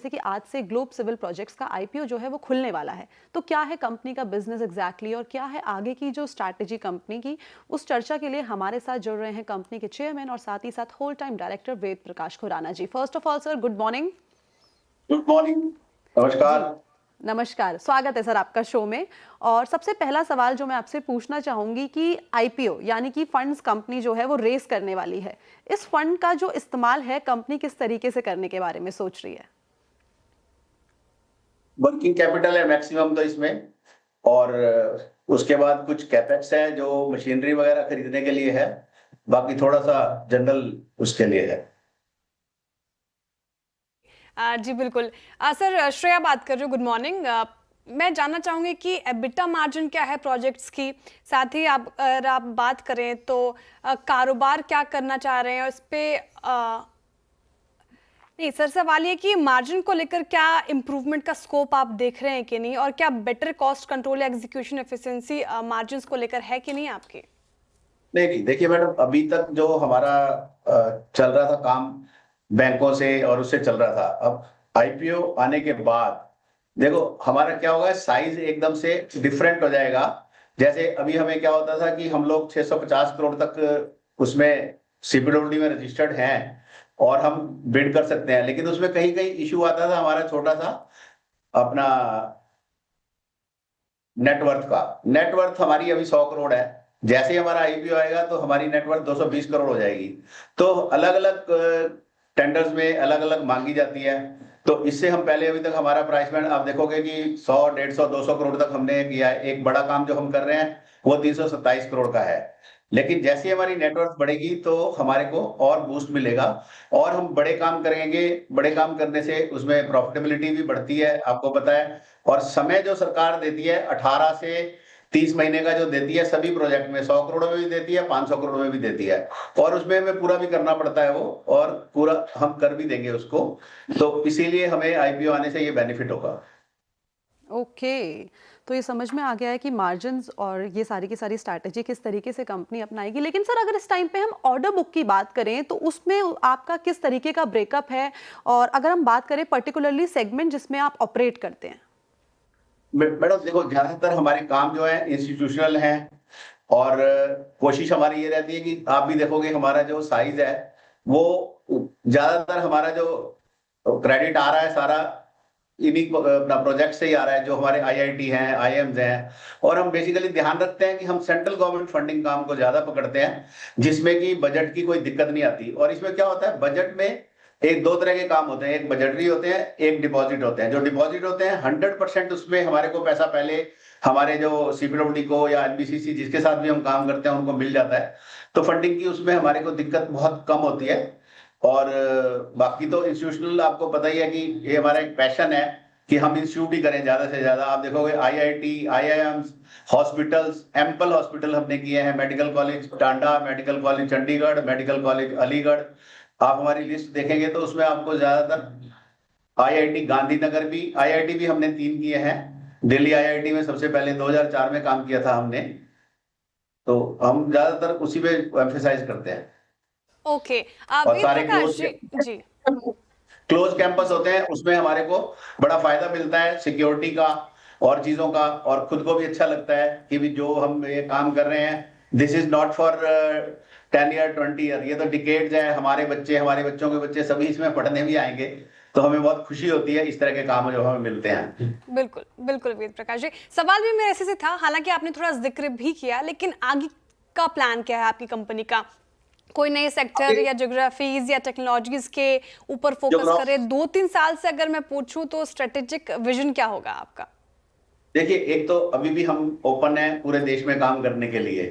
जैसे कि आज से ग्लोब सिविल प्रोजेक्ट्स का आईपीओ जो है वो खुलने वाला है, तो क्या है कंपनी का बिजनेस एग्जैक्टली और क्या है आगे की जो स्ट्रैटेजी कंपनी की, उस चर्चा के लिए हमारे साथ जुड़ रहे हैं कंपनी के चेयरमैन और साथ ही साथ whole time director Ved Prakash Khurana ji. First of all sir, good morning. Good morning. नमस्कार। जी नमस्कार, स्वागत है सर आपका शो में। और सबसे पहला सवाल जो मैं आपसे पूछना चाहूंगी कि आईपीओ यानी कि फंड्स कंपनी जो है वो रेस करने वाली है, इस फंड का जो इस्तेमाल है कंपनी किस तरीके से करने के बारे में सोच रही है? वर्किंग कैपिटल है मैक्सिमम तो इसमें, और उसके बाद कुछ कैपेक्स है जो मशीनरी वगैरह खरीदने के लिए है, बाकी थोड़ा सा जनरल उसके लिए है। जी बिल्कुल। सर, श्रेया बात कर रही हूँ, गुड मॉर्निंग। मैं जानना चाहूँगी कि एबिटा मार्जिन क्या है प्रोजेक्ट्स की, साथ ही अगर आप बात करें तो कारोबार क्या करना चाह रहे हैं उस पर। नहीं सर, सवाल ये कि मार्जिन को लेकर क्या इम्प्रूवमेंट का स्कोप आप देख रहे हैं कि नहीं, और क्या बेटर कॉस्ट कंट्रोल या एग्जीक्यूशन एफिशिएंसी मार्जिन को लेकर है कि नहीं आपके? नहीं, देखिए मैडम, अभी तक जो हमारा चल रहा था काम बैंकों से और उससे चल रहा था, अब आईपीओ आने के बाद देखो हमारा क्या होगा, साइज एकदम से डिफरेंट हो जाएगा। जैसे अभी हमें क्या होता था कि हम लोग 650 करोड़ तक उसमें सीपीडब्ल्यूडी में रजिस्टर्ड हैं और हम बिड कर सकते हैं, लेकिन उसमें कहीं कहीं इशू आता था हमारा छोटा सा अपना नेटवर्थ का। नेटवर्थ हमारी अभी 100 करोड़ है, जैसे ही हमारा आईपीओ आएगा तो हमारी नेटवर्थ 220 करोड़ हो जाएगी। तो अलग अलग टेंडर्स में अलग अलग मांगी जाती है। तो इससे हम पहले अभी तक हमारा प्राइस बैंड आप देखोगे कि 100, 150, 200 करोड़ तक हमने किया है। एक बड़ा काम जो हम कर रहे हैं वो 327 करोड़ का है। लेकिन जैसे हमारी नेटवर्थ बढ़ेगी तो हमारे को और बूस्ट मिलेगा और हम बड़े काम करेंगे। बड़े काम करने से उसमें प्रॉफिटेबिलिटी भी बढ़ती है, आपको पता है। और समय जो सरकार देती है 18 से 30 महीने का जो देती है, सभी प्रोजेक्ट में 100 करोड़ में भी देती है, 500 करोड़ में भी देती है, और उसमें हमें पूरा भी करना पड़ता है वो, और पूरा हम कर भी देंगे उसको। तो इसीलिए हमें आईपीओ आने से ये बेनिफिट होगा। ओके, तो ये समझ में आ गया है कि मार्जिन्स और ये सारी की सारी स्ट्रैटेजी किस तरीके से कंपनी अपनाएगी। लेकिन सर, अगर इस टाइम पे हम ऑर्डर बुक की बात करें तो उसमें आपका किस तरीके का ब्रेकअप है, और अगर हम बात करें पर्टिकुलरली सेगमेंट जिसमें आप ऑपरेट करते हैं? मैडम देखो, ज्यादातर हमारे काम जो है इंस्टीट्यूशनल हैं, और कोशिश हमारी ये रहती है कि आप भी देखोगे हमारा जो साइज है वो ज्यादातर हमारा जो क्रेडिट आ रहा है सारा इन्हीं अपना प्रोजेक्ट से ही आ रहा है, जो हमारे आईआईटी हैं, आईएम्स हैं। और हम बेसिकली ध्यान रखते हैं कि हम सेंट्रल गवर्नमेंट फंडिंग काम को ज्यादा पकड़ते हैं, जिसमें कि बजट की कोई दिक्कत नहीं आती। और इसमें क्या होता है, बजट में एक दो तरह के काम होते हैं, एक बजटरी होते हैं, एक डिपॉजिट होते हैं। जो डिपॉजिट होते हैं 100% उसमें हमारे को पैसा पहले हमारे जो सीपीडब्ल्यूडी को या एनबीसीसी जिसके साथ भी हम काम करते हैं उनको मिल जाता है। तो फंडिंग की उसमें हमारे को दिक्कत बहुत कम होती है। और बाकी तो इंस्टीट्यूशनल आपको पता ही है कि ये हमारा एक पैशन है कि हम इंस्टीट्यूट ही करें ज्यादा से ज्यादा। आप देखोगे IIT, IIMs, hospitals, ample hospital हमने किए हैं, medical college Tanda, medical college Chandigarh, medical college Aligarh. आप हमारी लिस्ट देखेंगे तो उसमें आपको ज्यादातर आईआईटी गांधीनगर भी, आईआईटी भी हमने 3 किए हैं। दिल्ली आईआईटी में सबसे पहले 2004 में काम किया था हमने। तो हम ज्यादातर उसी पे एम्फेसाइज करते हैं। ओके, और वेद सारे प्रकाश जी। जी क्लोज कैंपस होते हैं, उसमें हमारे को बड़ा फायदा मिलता है सिक्योरिटी का और चीजों का, और खुद को भी अच्छा लगता है कि भी जो हम ये काम कर रहे हैं this is not for 10 year 20 year, ये तो डिकेड्स है। हमारे बच्चे, हमारे बच्चों के बच्चे सभी इसमें पढ़ने भी आएंगे। तो हमें बहुत खुशी होती है इस तरह के काम जो हमें मिलते हैं। बिल्कुल बिल्कुल वेद प्रकाश जी, सवाल भी मेरे ऐसे से था, हालांकि आपने थोड़ा जिक्र भी किया, लेकिन आगे का प्लान क्या है आपकी कंपनी का? कोई नए सेक्टर या ज्योग्राफीज या टेक्नोलॉजीज के ऊपर फोकस करे? 2-3 साल से अगर मैं पूछूं तो स्ट्रेटेजिक विजन क्या होगा आपका? देखिए, एक तो अभी भी हम ओपन है पूरे देश में काम करने के लिए,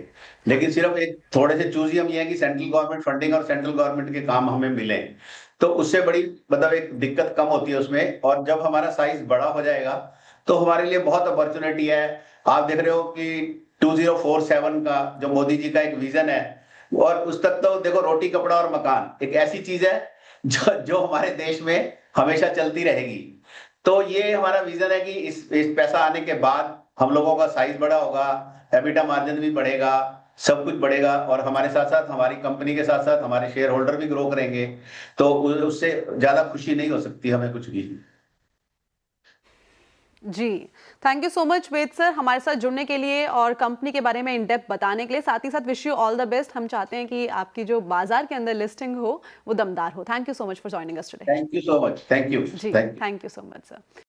लेकिन सिर्फ एक थोड़े से चूज ही हम ये है कि सेंट्रल गवर्नमेंट फंडिंग और सेंट्रल गवर्नमेंट के काम हमें मिले। तो उससे बड़ी मतलब एक दिक्कत कम होती है उसमें। और जब हमारा साइज बड़ा हो जाएगा तो हमारे लिए बहुत अपॉर्चुनिटी है। आप देख रहे हो कि 2047 का जो मोदी जी का एक विजन है, और उस तक तो देखो रोटी कपड़ा और मकान एक ऐसी चीज है जो हमारे देश में हमेशा चलती रहेगी। तो ये हमारा विजन है कि इस पैसा आने के बाद हम लोगों का साइज बड़ा होगा, एबिटा मार्जिन भी बढ़ेगा, सब कुछ बढ़ेगा, और हमारे साथ साथ हमारी कंपनी के साथ साथ हमारे शेयर होल्डर भी ग्रो करेंगे। तो उससे ज्यादा खुशी नहीं हो सकती हमें कुछ भी। जी, thank you so much Ved sir हमारे साथ जुड़ने के लिए और कंपनी के बारे में इन डेप्थ बताने के लिए। साथ ही साथ wish you all the best. हम चाहते हैं कि आपकी जो बाजार के अंदर लिस्टिंग हो वो दमदार हो। Thank you so much for joining us today. Thank you so much, thank you, जी, thank you. Thank you so much sir.